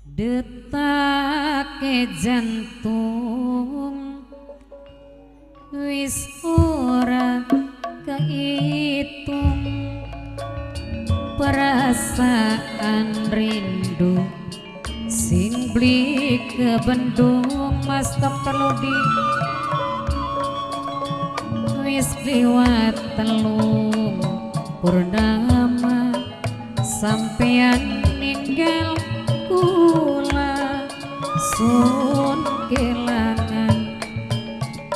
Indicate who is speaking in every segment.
Speaker 1: Detake jantung wis ora keitung, perasaan rindu sing blik ke bendung. Mas Tokelodi wis liwat telung purnama sampean ninggal kula sun kelangan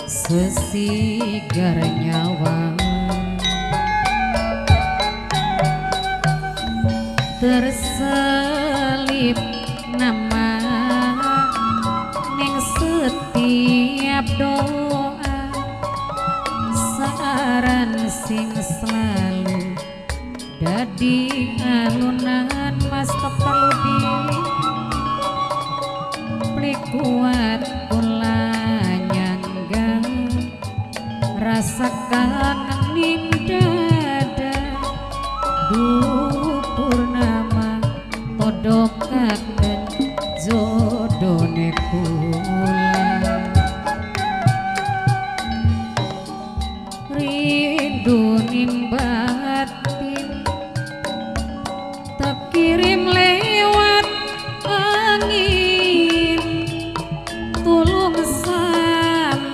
Speaker 1: sesigar nyawa. Terselip nama ning setiap doa, saran sing selalu dadi alunan. Mas Tokelodi plik kuat kula nyangga rasa kangen ning dada. Duh purnama todokaken jodone kula, rindu ning batin tak kirim lewat angin. Tulung sampeaken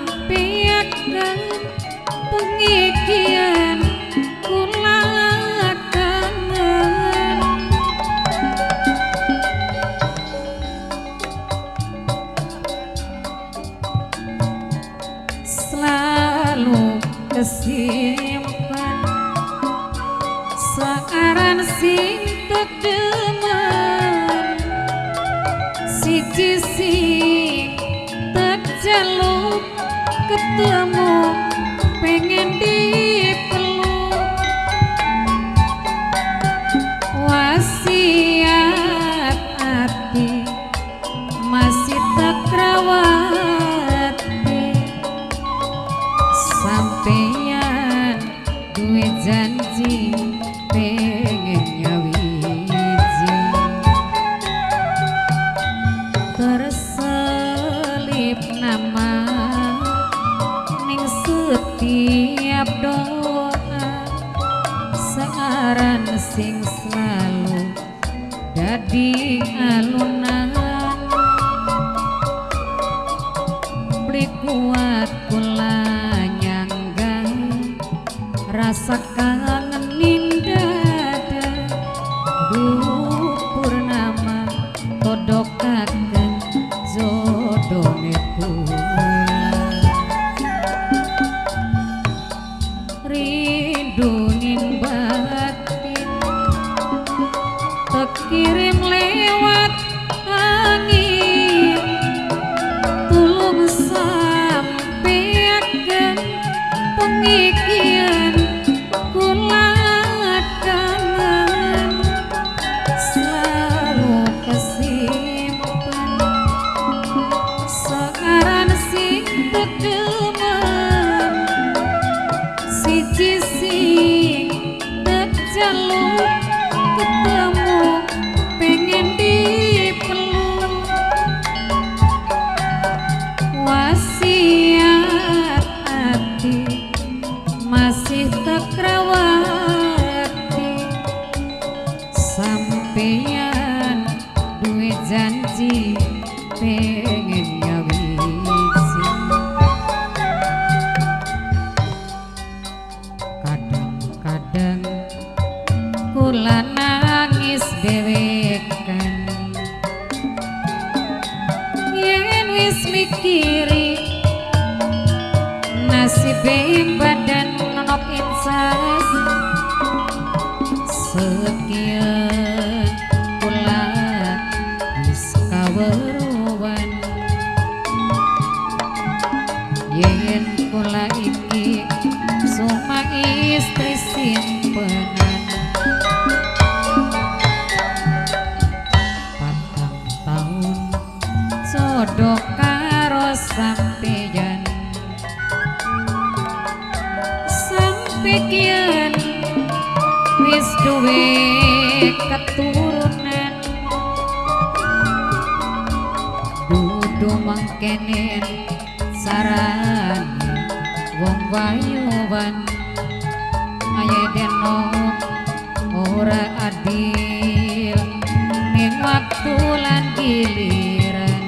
Speaker 1: pengikian kula kangen. Selalu kesimpan searan sing tedemen, siji sing terjaluk ketemu pengen dipeluk. Wasiat hati masih terkrawati, sampeyan duwe janji pengen nyawiji. Terselip nama ning setiap doa, searan sing selalu dadi alunan. Beli kuat kula nyangga rasa kangen ning dada. Duh purnama todokaken jodone kula, rindu ning batin terkirim lewat angin. Tulung sampeaken pengikian kula kangen. Selalu kesimpan searan sing tedemen, siji sing terjaluk ketemu pengen dipeluk. Wasiat hati masih terkrawati, sampeyan duwe janji pengen nyawiji. Kadang-kadang kula nangis dhewekan yen wis mikiri nasibe badan nok insas. Sekian kula wis kaweruan yen kula iki suma istri simpenan. Patang tahun jodoh karo sampeyan, sampeyan wis duwe keturunan. mangkenen saran wong wayuwan aye deno ora adil ning waktu lan giliran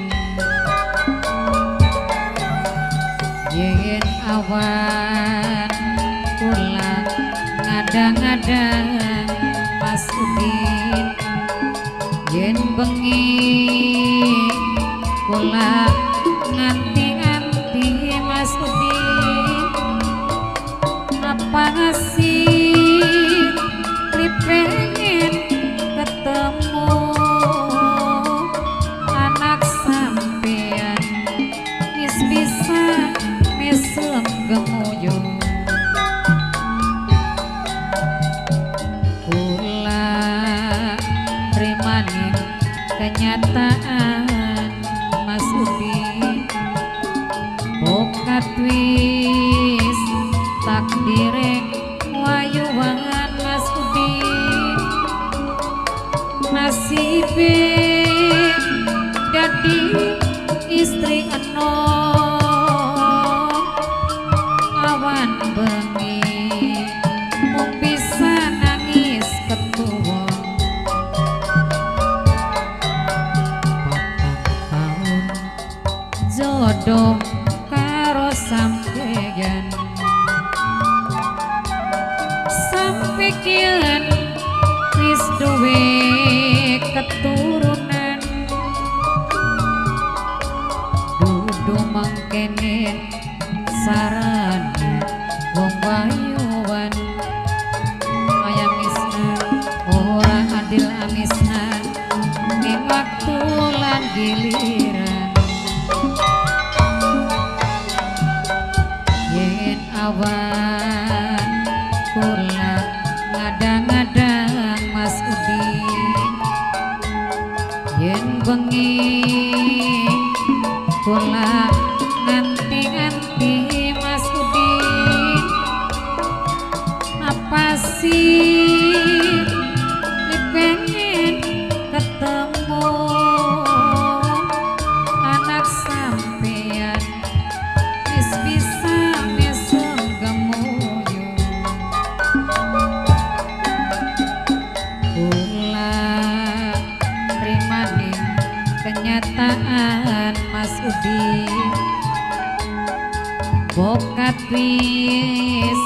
Speaker 1: yen awan kula ngadang-ngadang Mas Udin yen bengi kula nganti-nganti Mas Udin apa sih pengen ketemu anak sampean wis bisa mesem gemuyu kula rimaning kenyataan Mas Udin bokat wis takdire wayuwan Mas Udin nasibe dadi istri enom awan bengi mung bisa nangis ketuwon patang taun jodoh karo sampeyan sampeyan wis duwe keturunan dudu mangkene saran wong wayuwan ayam misnan ora adil amisnan ning waktu lan giliran yen awan kula ngadang-ngadang Mas Udin yen bengi kula nganti-nganti Mas Udin apa sih pengen ketemu anak sampean wis bisa mesem gemuyu kula rimaning kenyataan Mas Udin bokat wis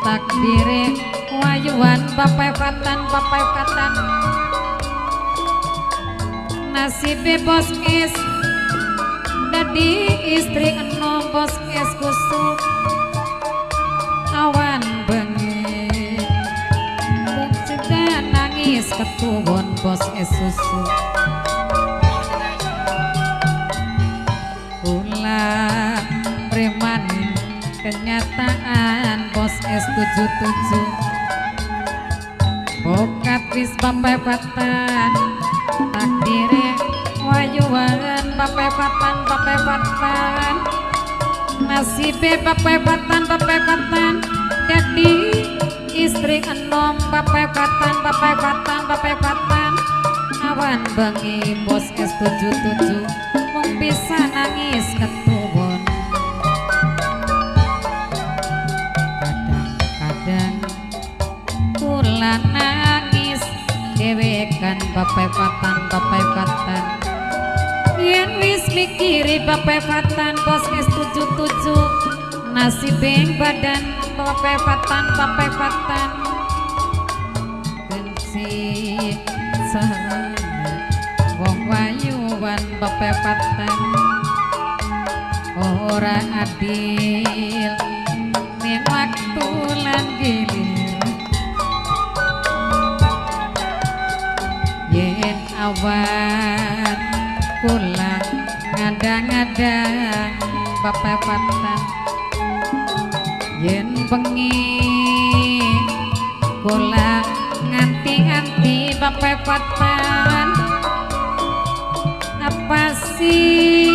Speaker 1: takdire wayuwan papepatan nasibe bos es dadi istri enom bos es kusuk awan bengi mung cegah nangis ketuwon bos es susu kula premaning kenyataan bos es 77 bokat wis papepatan takdire wayuwan papepatan nasibe papepatan dadi istri enom papepatan awan bengi bos es 77 mung bisa nangis ketuwon kadang-kadang kula nangis dewekan papepatan yen wis mikiri papepatan bos es 77 nasibing badan papepatan benci sarana wong wayuwan papepatan ora adil ning waktu lan gilir yen awan kula ngadang-ngadang papepatan yen bengi kula nganti-nganti papepatan apa sih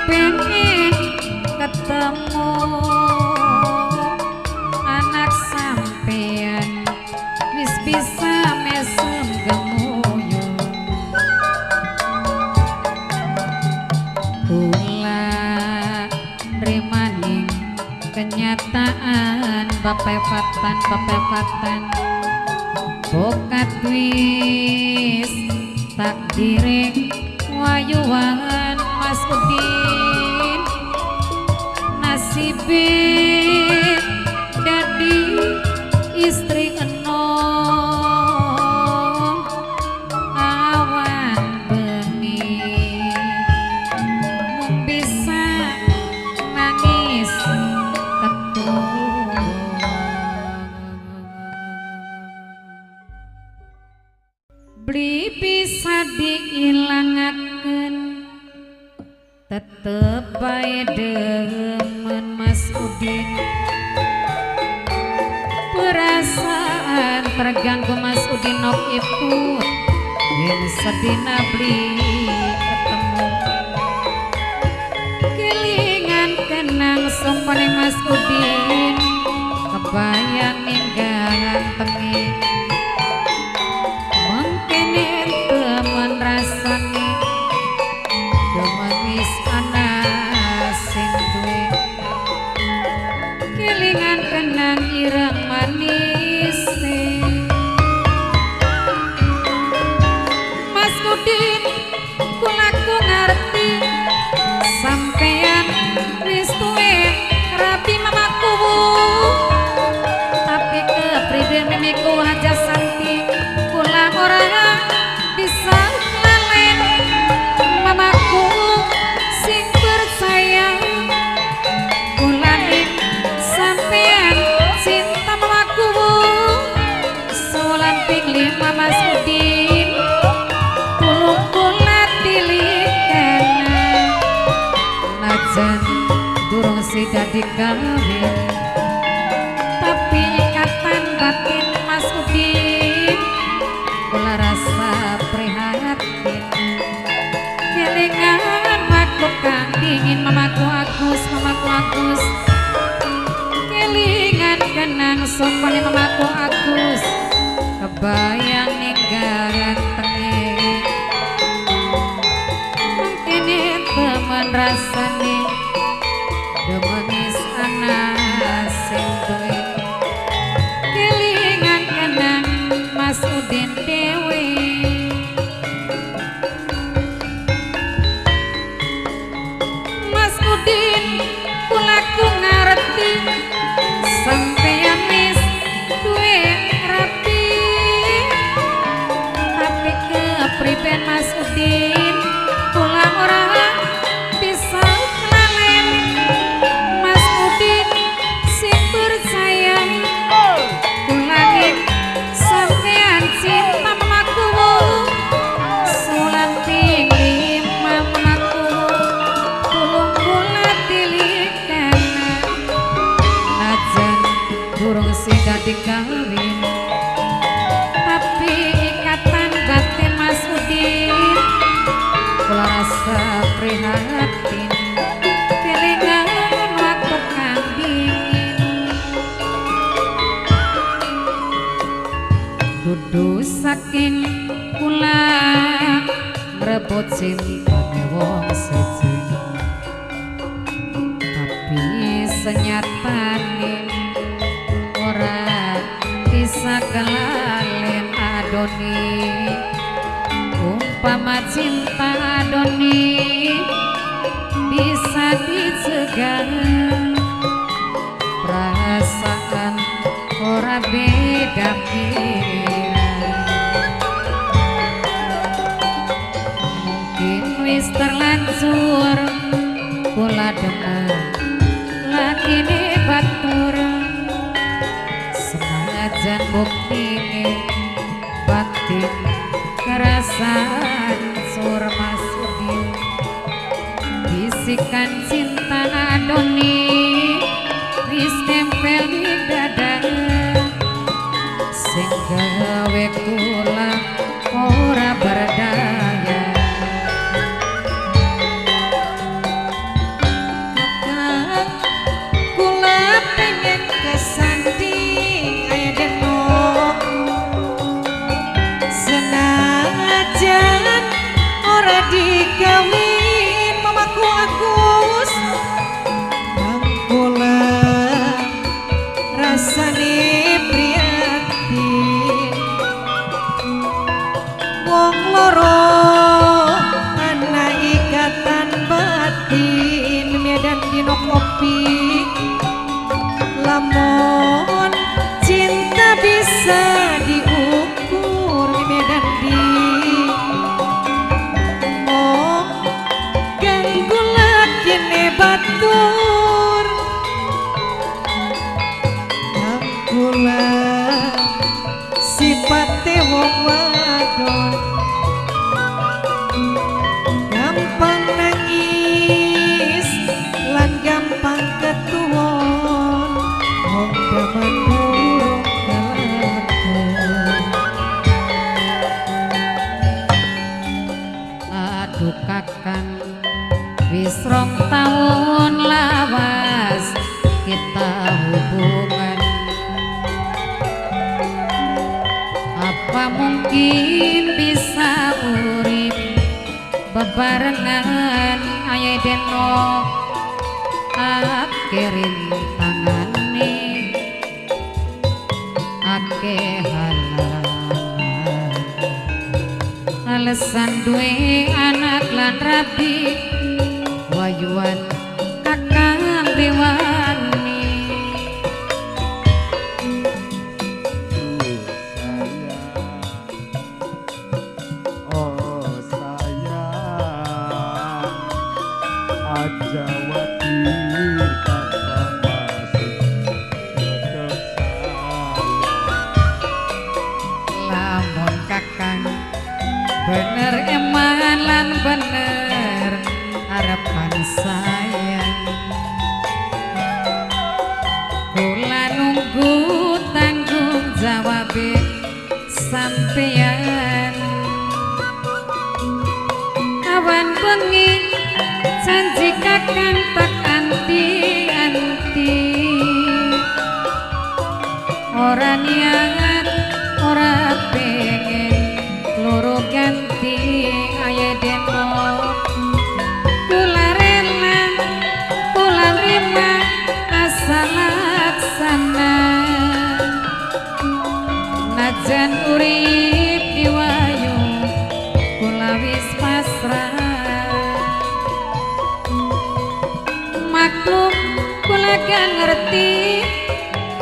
Speaker 1: pengen ketemu anak sampean wis bisa mesem gemuyu kenyataan bapepatan bokat wis takdire wayuan Mas Udin nasibin dadi istri enom awan bengi mung bisa nangis ketung beli bisa diilangaken tetep bae demen Mas Udin perasaan terganggu Mas Udin nok iput yen sedina beli ketemu kelingan kenang sumpane Mas Udin kebayang ninggalan tengi mengkene temen rasane manis anak sing duwe kelingan kenang ireng manis Mas Udin kulaku ngerti sampeyan wis tuwe rapi mamaku tapi kepribadian mimiku aja santi kula ora bisa lalen mamaku sing percaya kulane sampean cinta mamaku solan ping 5 Mas Udin tulung kula tilikan najan durung sida dikawin tapi ikatan batin Mas Udin kula rasa prihatin kelingan makhluk kang dingin mamaku Agus kelingan kenang sompane mamaku Agus kebayang ninggalan tengi mungkin temen rasane demenis anak sing duwe kelingan kenang Mas Udin dewe kulaku ngerti sampeyan wis duwe rapi tapi kepriben Mas Udin kula ora bisa lalen Mas Udin sing percaya kulane sampeyan cinta mamaku solan ping 5 mamaku tulung kula tilikan najan durung sida dikawin tapi ikatan batin Mas Udin kula rasa prihatin kelingan waktu kang dingin dudu saking kula ngrebut cintane wong siji tapi senyatane ora bisa kelalen adoni umpama cinta adoni bisa dicegah perasaan ora beda pikiran mungkin wis terlanjur kula demen lagi nih batur senajan buktine batin kerasaan sur Mas Udin bisikan cinta adoni wis tempel di dada sing gawe kula ora berdaya kula pengen kesanding aya denok senajan ora digawin mamaku Agus bang kula
Speaker 2: loro ana ikatan batin medan dino kopi lamun cinta bisa diukur medan di oh ganggu lagi ne batur ganggulah sifate wong wadon gampang nangis lan gampang ketuwon wong zaman durung kelakon
Speaker 1: aduh kakang wis rong taun lawas kita hubungan apa mungkin bisa urip bebarengan aye deno akhirin tangane ake halangan alasan duwe anak lan rabi wayuan kakang dewani
Speaker 3: Ajawati tanpa masuk tetap
Speaker 1: lamun kakang bener eman lan bener harapan sayang kula nunggu tanggung jawab sampeyan awan bengi janji kakang tak anti-anti ora niat ora pengen loro ganti aye deno kula rela kula rima asal laksana najan urip diwayu kula wis pasrah maklum kula gak ngerti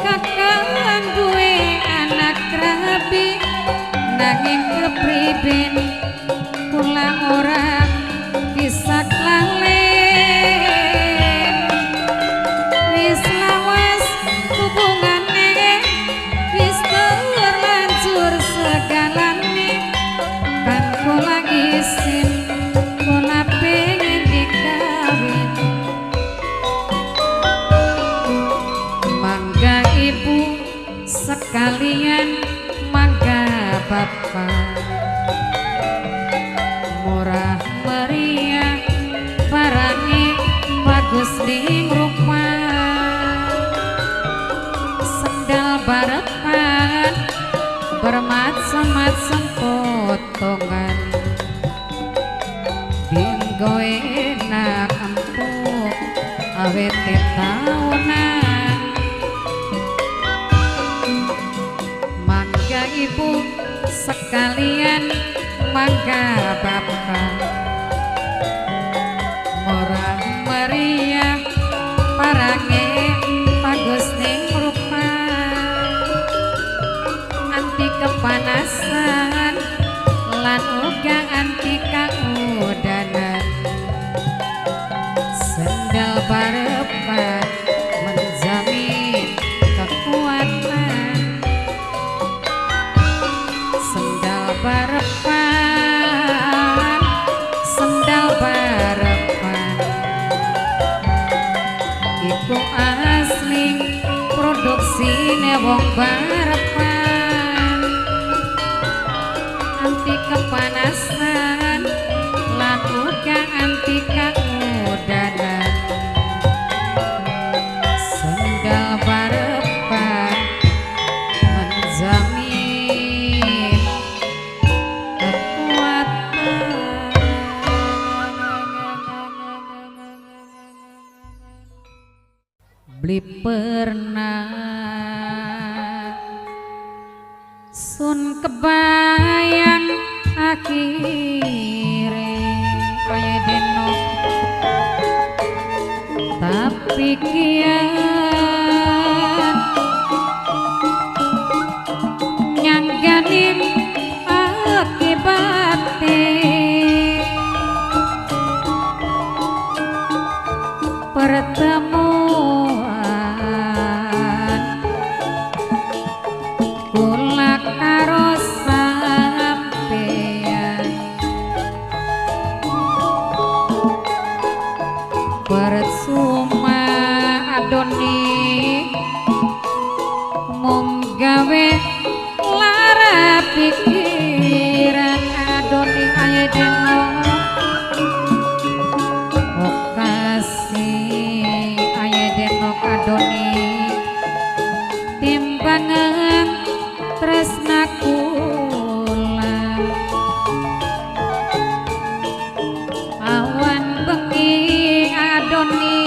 Speaker 1: kakang duwe anak rabi nanging kepriben kula ora bisa klalen wis lawas hubungane wis terlanjur segalane kan kula isin kula pengen dikawin mangga ibu sekalian mangga bapak murah meriah parangi bagus ning rumah sendal barepan bermacam-macam potongan dinggo enak empuk awet ketaunan mangga ibu sekalian mangga bapak murah meriah parange bagus ning rumah anti kepanasan lan uga anti kaudanan sendal barepan menjamin kekuatan sendal barepan iku asli produksine wong barepan anti kepanasan lan uga anti kaudanan sendal barepan menjamin beli pernah sun kebayang mikire aya deno tapi kian nyangganin akibate pertemuan kula karo sampeyan percuma adoni mung gawe lara pikiran adoni aya deno adoni timbangan tresna kula awan bengi adoni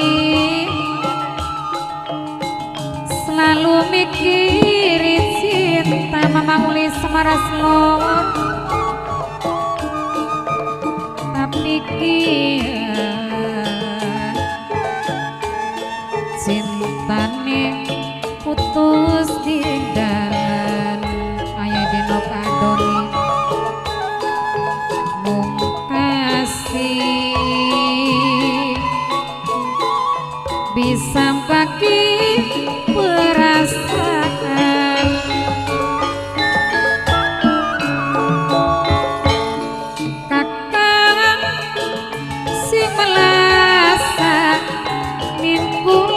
Speaker 1: selalu mikiri cinta Mama Uli Semaras Lor tapi cintane putus di dalan aya denok adoni mung kasih bisa bagi perasaan kakang si melasa minggu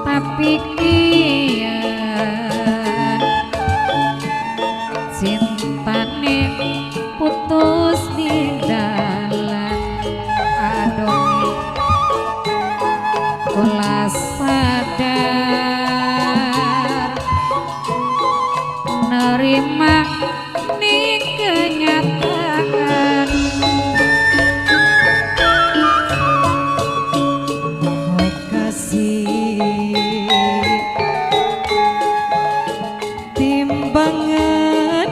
Speaker 1: tapi kian cintane putus di dalan adoni kula sadar nerima ning kenyataan
Speaker 2: timbangan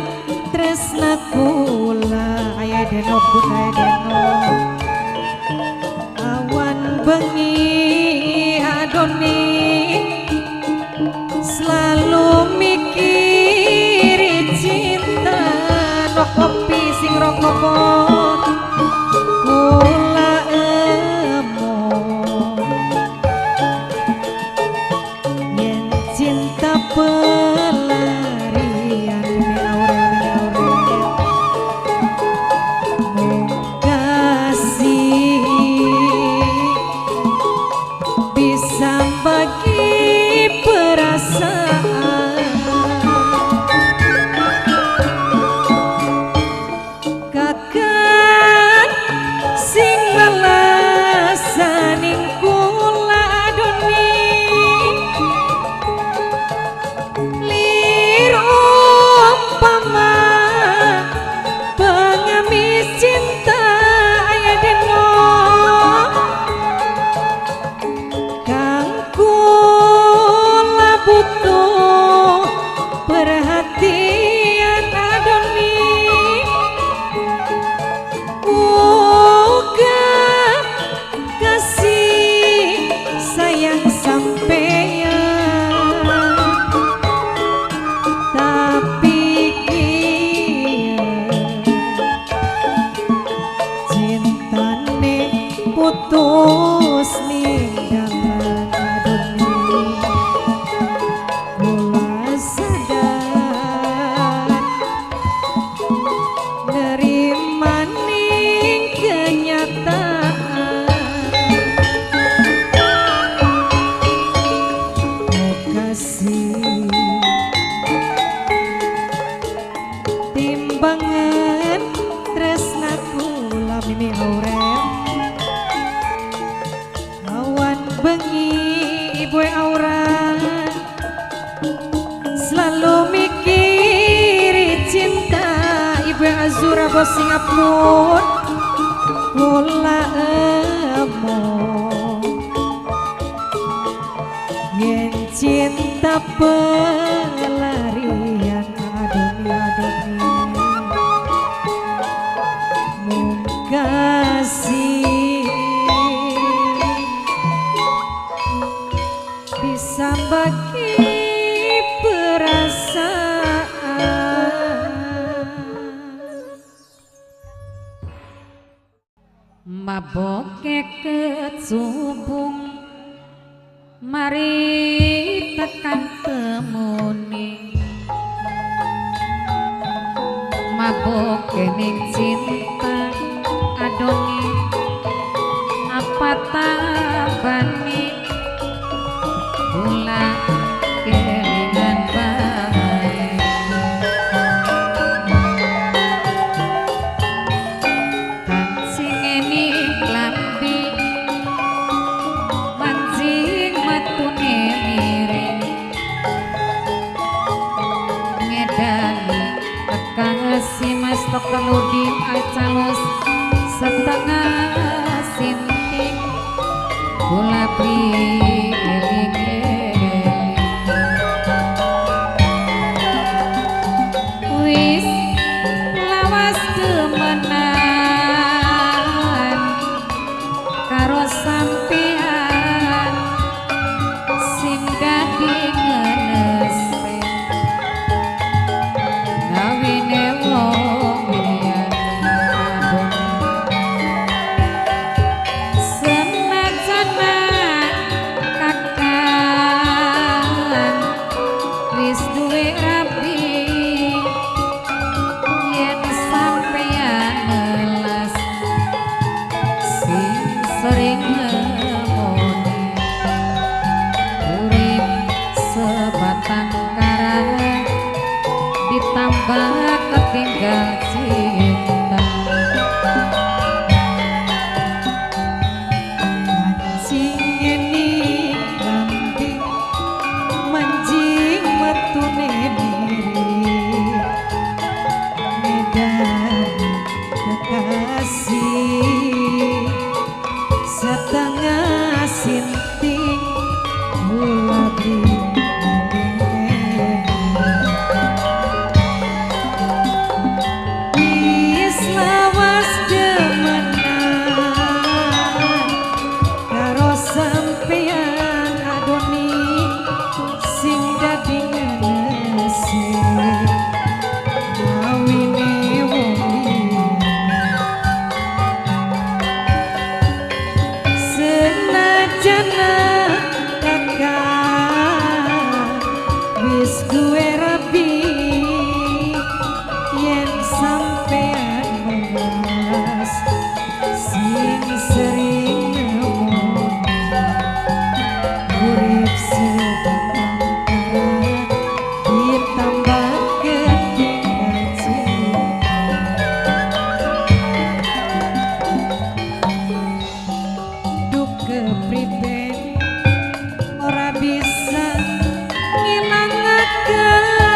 Speaker 2: tresna kula aya deno pun aya deno awan bengi adoni selalu mikiri cinta no kopi sing rokok kula emon yen cinta pelarian ini Aurel mung kasih bisa bagi perasaan kakak timbangan tresnaku lamini aurel awan bengi ibu aura selalu mikiri cinta ibu azura bos Singapura bola emo yen cinta pelarian adoni mungkasi bisa bagi perasaan
Speaker 1: maboke kecubung mari tekan temune maboke ning cinta adoni apa tabani ulah kelingan bae kan singeni klambi mancing matune miring ngedani kekasih mas tokeludin acalus setengah sinting gula beli wis lawas temenan karo sampean sing dadi ngenese gawine wong liyan abon senajan kakan wis duwe rapi yen sampeyan melas sing sering ngemone urip sebatang kara ditambah ketinggal cinta
Speaker 2: mancing ini lambi mancing metune mirip medan kekasih setengah sinting gula beli wis lawas demenan karo sampeyan adoni sing dadi ngenese gawine wong liyan senajan kakak wis duwe rapi yen sampeyan melas sing sering ngemon urip sebatang kara ditambah ketinggal cinta duk kepriben ora bisa ngilangaken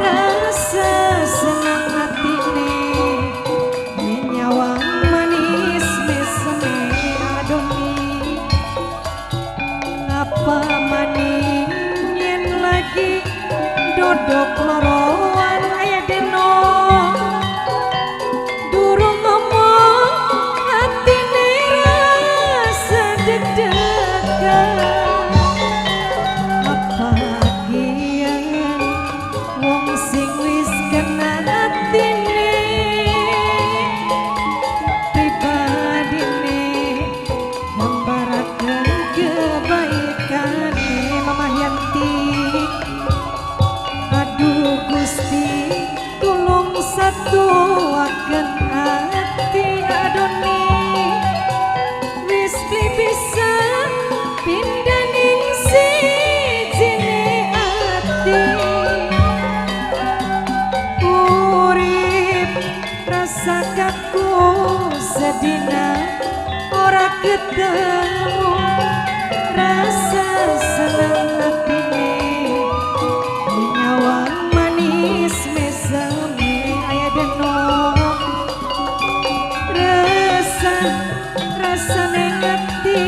Speaker 2: rasa senang hatine yen nyawang manis meseme adoni ngapa maning yen lagi dodok loroan aya deno durung ngomong hatine rasa deg-degan apa gian wong sing wis kena hatine pribadine ngambaraken kebaikane Mamah Yanti. Aduh Gusti tulung satuaken ati adoni wis bisa pindah ning sijine ati urip rasa kaku sedina ora ketemu rasa senang hatine nyawang manis meseme aya deno rasa neng ati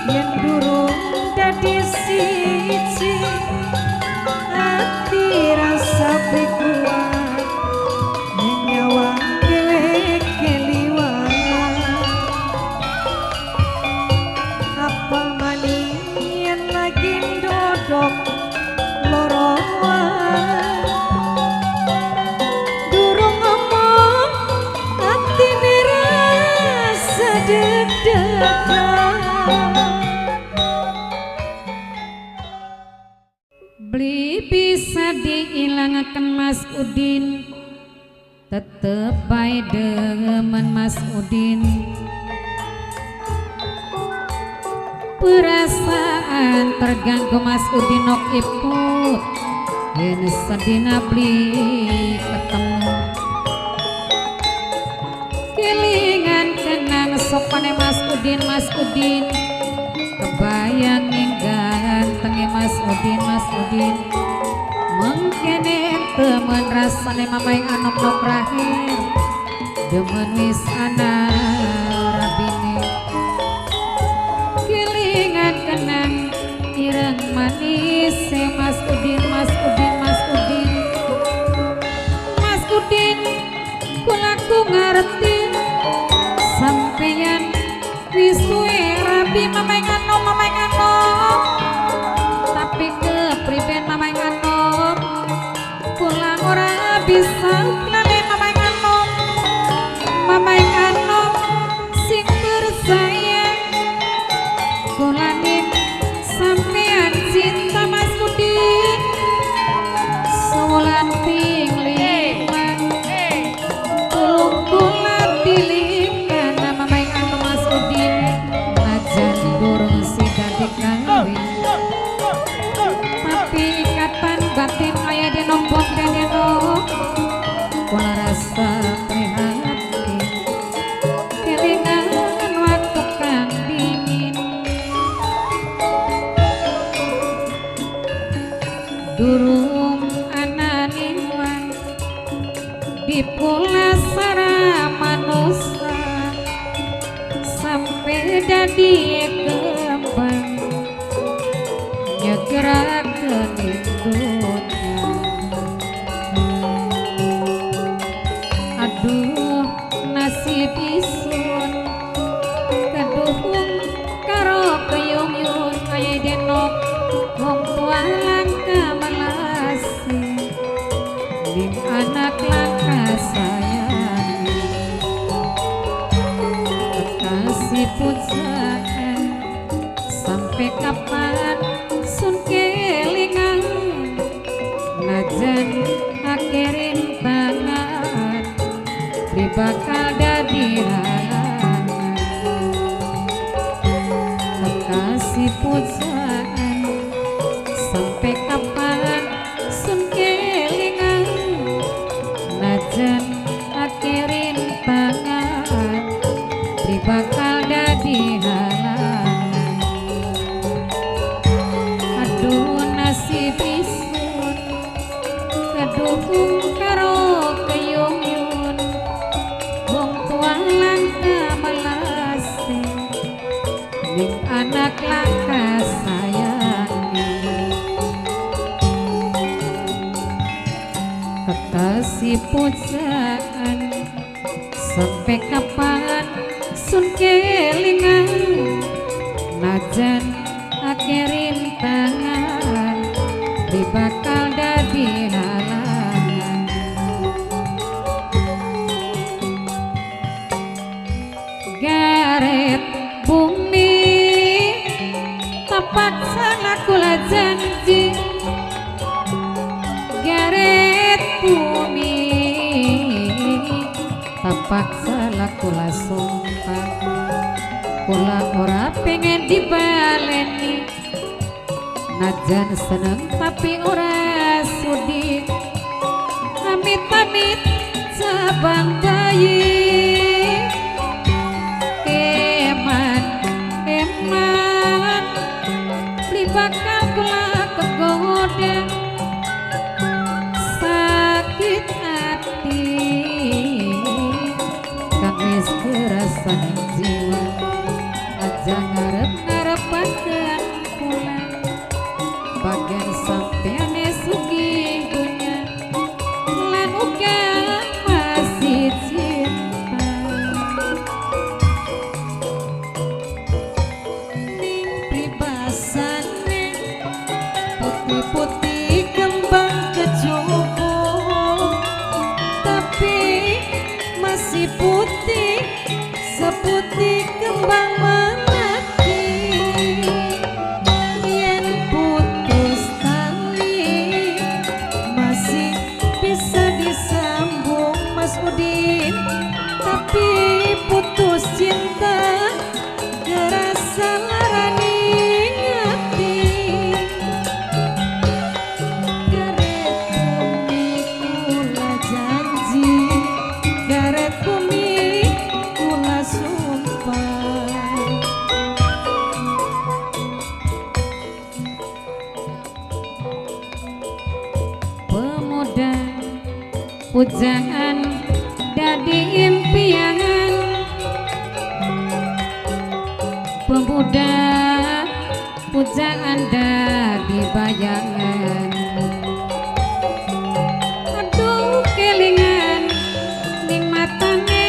Speaker 2: yen durung dadi siji ati rasa prikuat nyawang kelek keliwat apa maning yen lagi dodok loroan durung ngomong hatine rasa deg-degan
Speaker 1: beli bisa diilangaken Mas Udin tetep bae demen Mas Udin perasaan terganggu Mas Udin nok iput yen sedina beli ketemu kelingan kenang sopane Mas Udin kebayang ing gantenge Mas Udin mengkene temen rasane mamaing anom nok rahir demen wis ana rabine kelingan kenang ireng manis Mas Udin kula ku ngerti sampeyan wis suwe rabi mamaing anom tapi kepriben mamaing anom kula ora bisa lali mamaing anom sing bersayang kula ning sampeyan cinta Mas Udin sewulan ping liman tulung kula dilingkan mamaing anom Mas Udin ajan durung sida dikawin tapi ikatan batin aya di nombok deno kula rasa prihatin kelingan waktu kang dingin durung ana niwan di pulasara manusia sampai dadi kembang nyegerakeun dunya aduh nasib isun kaduhung karo keyung-yung aya denok wong tua langka melasi ning anak langka sayang kekasih pujaan sampai kapan sun kelingan najan akhirin tangan di bakal dadi halangan kekasih pujaan sampai kapan sun kelingan najan akhirin tangan di bakal dadi halangan aduh nasib isun dukung karo keyung-yung wong tua langka melase ning anak langka sayangi kekasih pujaan sampai kapan sun kelingan najan akirin tangan di bakal dadi halangan garet bumi tapak sana kula janji garet bumi tapak salah kula sumpah kula ora pengen dibaleni najan seneng tapi ora sudi amit-amit cabang bayi eman beli bakal kula kegoda sakit hati kan wis kerasan jiwa aja ngarep-ngarepakeun kula bagian sampeyan sugih dunya lan uga masih cinta ning pribasane putih-putih kembang kejaba tapi masih putih seputih kembang melati yen putus tali masih bisa disambung Mas Udin tapi putus cinta gerasa larani ngati garet bumi kula janji garet bumi kula sumpah pemuda pujaan dadi impian pemuda pujaan dadi bayangan aduh kelingan ning matane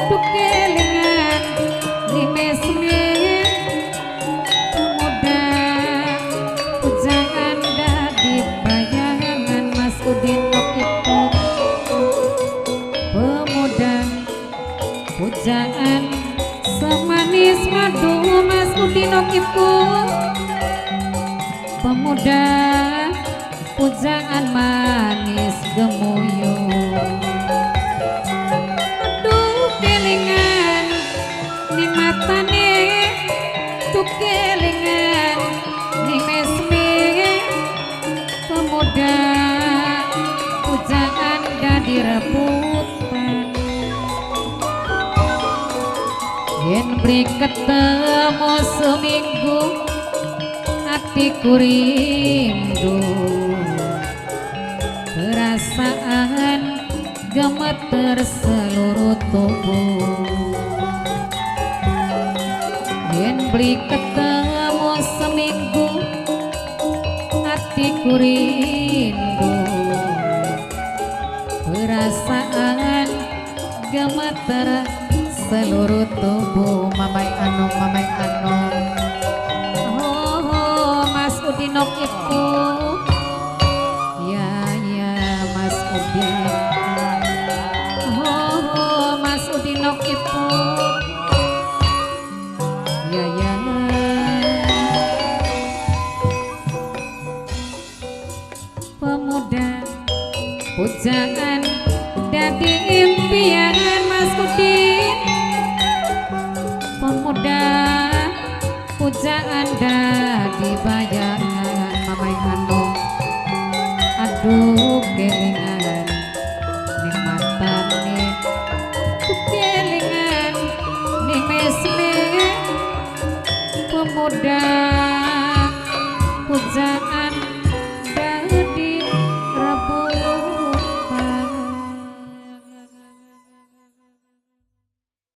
Speaker 1: duh kelingan ning mesme pemuda pujaan dadi bayangan Mas Udin itu pemuda pujaan semanis madu Mas Udin itu pemuda pujaan manis gemuyung aduh kelingan ning matane tuh kelingan ning mesme pemuda pujaan dadi rebutan yen beri ketemu seminggu hatiku rindu perasaan gemeter seluruh tubuh yen beri ketemu seminggu hatiku rindu perasaan gemeter seluruh tubuh mamai anom oh Mas Udinok itu ya Mas Udin oh Mas Udinok itu ya pemuda pujaan dadi impian Mas Udin pemuda pujaan dadi bayangan mamai anom aduh